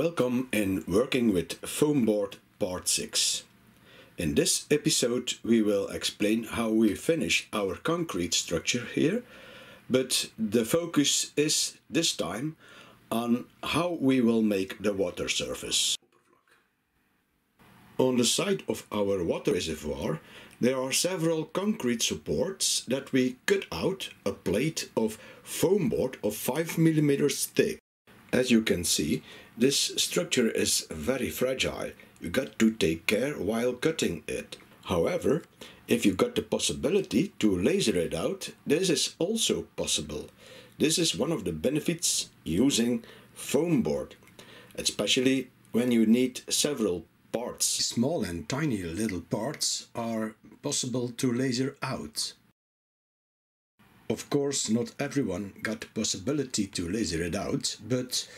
Welcome in Working with Foam Board Part 6. In this episode we will explain how we finish our concrete structure here, but the focus is this time on how we will make the water surface. On the side of our water reservoir there are several concrete supports that we cut out a plate of foam board of 5 mm thick. As you can see, this structure is very fragile. You got to take care while cutting it. However, if you got the possibility to laser it out, this is also possible. This is one of the benefits using foam board, especially when you need several parts. Small and tiny little parts are possible to laser out. Of course, not everyone got the possibility to laser it out, but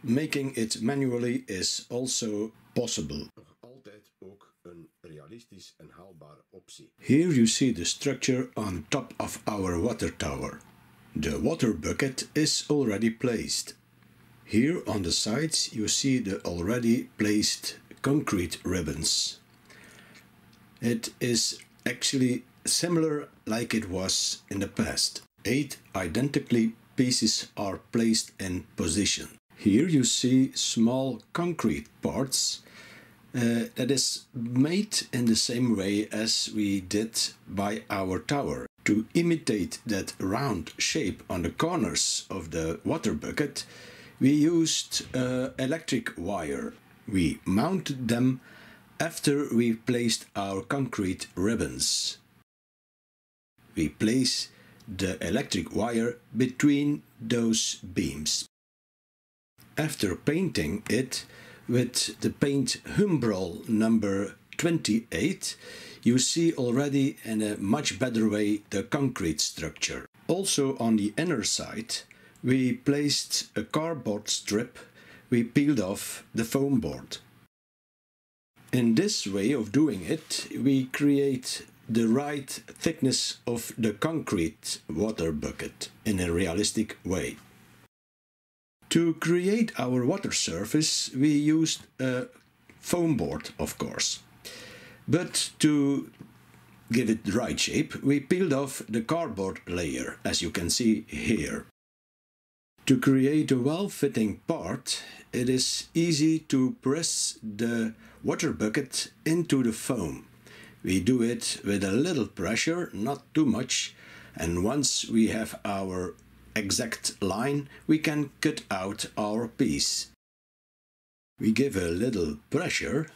making it manually is also possible. Altijd ook een realistisch en haalbare optie. Here you see the structure on top of our water tower. The water bucket is already placed. Here on the sides you see the already placed concrete ribbons. It is actually similar like it was in the past. 8 identically pieces are placed in position. Here you see small concrete parts that is made in the same way as we did by our tower. To imitate that round shape on the corners of the water bucket, we used electric wire. We mounted them after we placed our concrete ribbons. We place the electric wire between those beams. After painting it with the paint Humbrol number 28, you see already in a much better way the concrete structure. Also on the inner side we placed a cardboard strip. We peeled off the foam board. In this way of doing it, we create the right thickness of the concrete water bucket in a realistic way. To create our water surface, we used a foam board, of course. But to give it the right shape, we peeled off the cardboard layer, as you can see here. To create a well-fitting part, it is easy to press the water bucket into the foam. We do it with a little pressure, not too much, and once we have our exact line, we can cut out our piece. We give a little pressure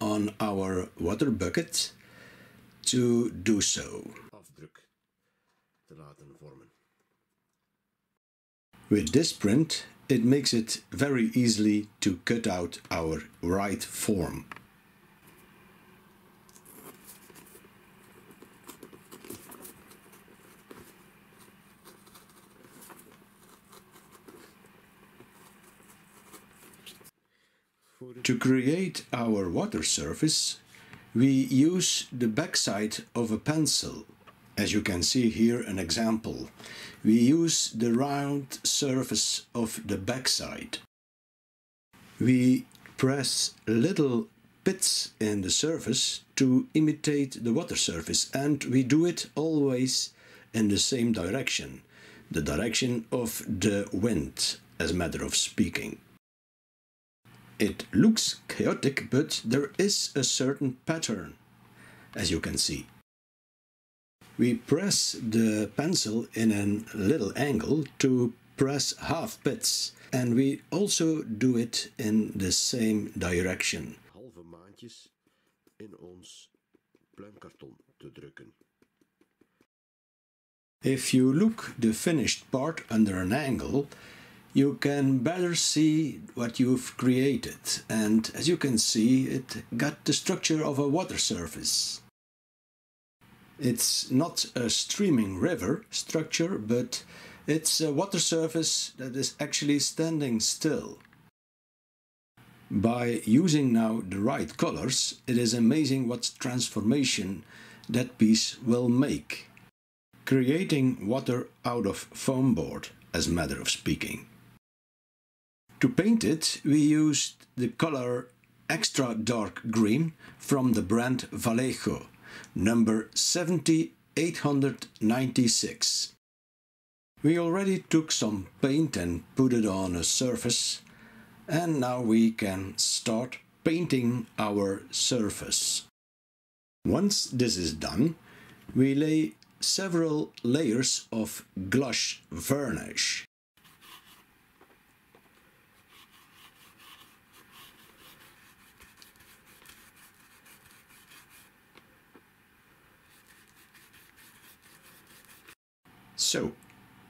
on our water bucket to do so. Afdruk te laten vormen. With this print, it makes it very easily to cut out our right form. To create our water surface, we use the backside of a pencil. As you can see here an example. We use the round surface of the backside. We press little bits in the surface to imitate the water surface, and we do it always in the same direction, the direction of the wind, as a matter of speaking. It looks chaotic, but there is a certain pattern, as you can see. We press the pencil in a little angle to press half bits, and we also do it in the same direction. Halve maandjes in ons pluimkarton te drukken. If you look the finished part under an angle, you can better see what you've created, and as you can see, it got the structure of a water surface. It's not a streaming river structure, but it's a water surface that is actually standing still. By using now the right colors, it is amazing what transformation that piece will make. Creating water out of foam board, as a matter of speaking. To paint it, we used the color extra dark green from the brand Vallejo, number 7896. We already took some paint and put it on a surface, and now we can start painting our surface. Once this is done, we lay several layers of gloss varnish. So,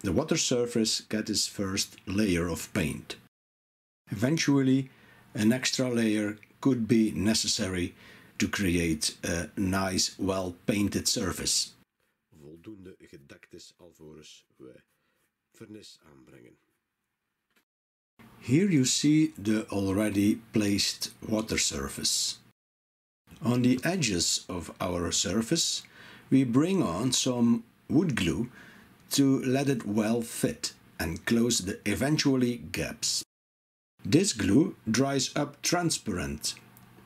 the water surface gets its first layer of paint. Eventually, an extra layer could be necessary to create a nice, well-painted surface. Voldoende gedekt is alvorens wij vernis aanbrengen. Here you see the already placed water surface. On the edges of our surface, we bring on some wood glue to let it well fit and close the eventually gaps. This glue dries up transparent.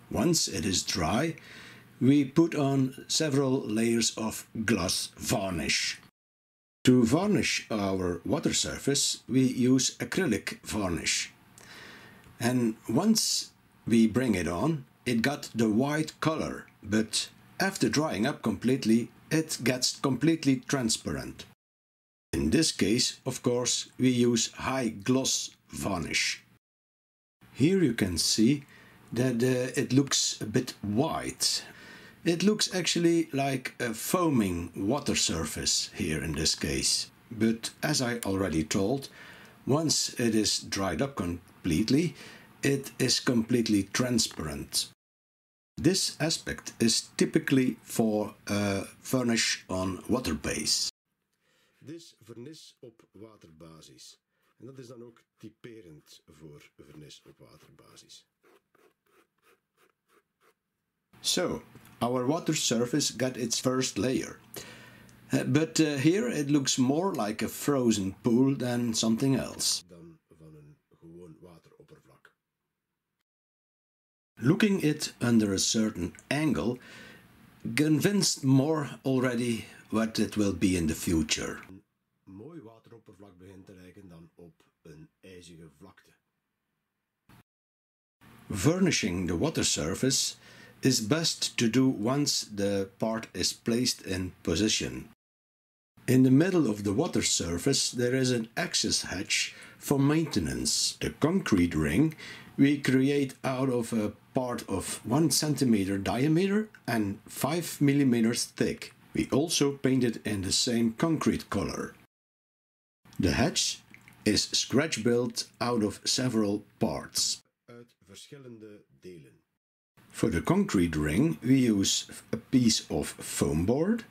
Once it is dry, we put on several layers of gloss varnish. To varnish our water surface, we use acrylic varnish. And once we bring it on, it got the white color, but after drying up completely, it gets completely transparent. In this case, of course, we use high gloss varnish. Here you can see that it looks a bit white. It looks actually like a foaming water surface here in this case. But as I already told, once it is dried up completely, it is completely transparent. This aspect is typically for varnish on water base. Dit is vernis op waterbasis. En dat is dan ook typerend voor vernis op waterbasis. So, our water surface got its first layer. But here it looks more like a frozen pool than something else. Dan van een gewoon wateroppervlak. Looking it under a certain angle convinced more already what it will be in the future. Een mooi wateroppervlak begint te lijken dan op een ijzige vlakte. Varnishing the water surface is best to do once the part is placed in position. In the middle of the water surface there is an access hatch for maintenance. The concrete ring we create out of a part of 1 centimeter diameter and 5 millimeters thick. We also paint it in the same concrete color. The hatch is scratch built out of several parts. Uit verschillende delen. For the concrete ring we use a piece of foam board.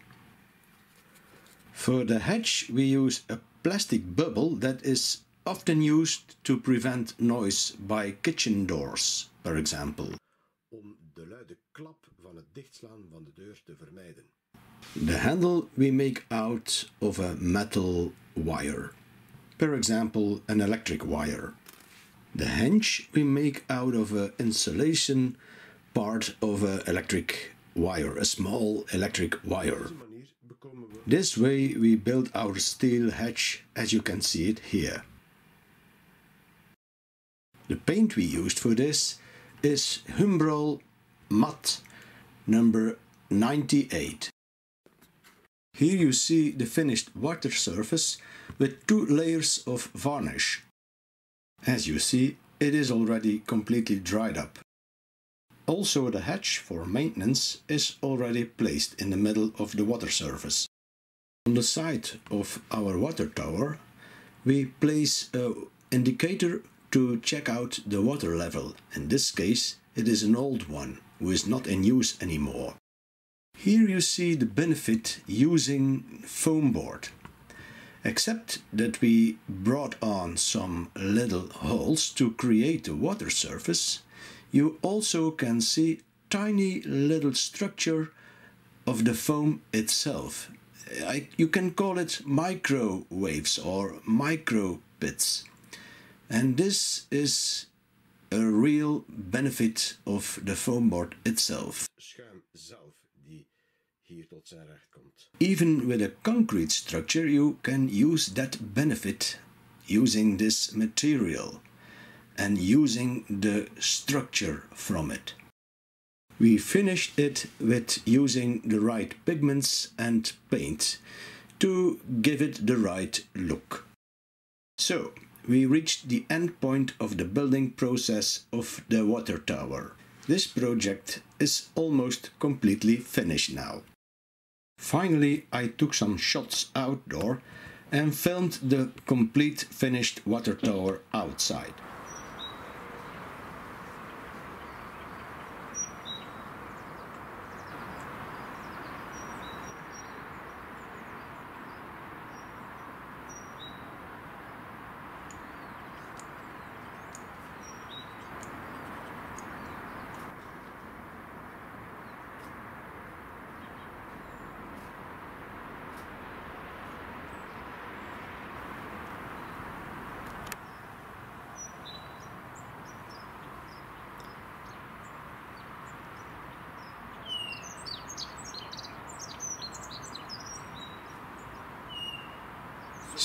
For the hatch we use a plastic bubble that is often used to prevent noise by kitchen doors, for example. Om de luide klap van het dichtslaan van de deur te vermijden. The handle we make out of a metal wire, for example an electric wire. The hinge we make out of an insulation part of an electric wire, a small electric wire. This way we build our steel hatch as you can see it here. The paint we used for this is Humbrol Matte number 98. Here you see the finished water surface with 2 layers of varnish. As you see, it is already completely dried up. Also the hatch for maintenance is already placed in the middle of the water surface. On the side of our water tower we place an indicator to check out the water level. In this case it is an old one, who is not in use anymore. Here you see the benefit using foam board. Except that we brought on some little holes to create the water surface, you also can see tiny little structure of the foam itself. You can call it microwaves or micro pits. And this is a real benefit of the foam board itself. Schuim zelf die hier tot zijn recht komt. Even with a concrete structure, you can use that benefit using this material and using the structure from it. We finished it with using the right pigments and paint to give it the right look. So, we reached the end point of the building process of the water tower. This project is almost completely finished now. Finally, I took some shots outdoor and filmed the complete finished water tower outside.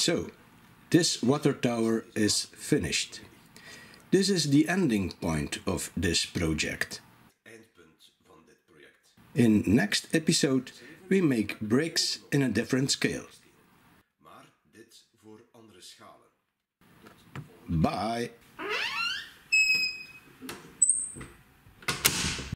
So, this water tower is finished. This is the ending point of this project. Eindpunt van dit project. In next episode, we make bricks in a different scale. Maar dit voor andere schalen. Bye!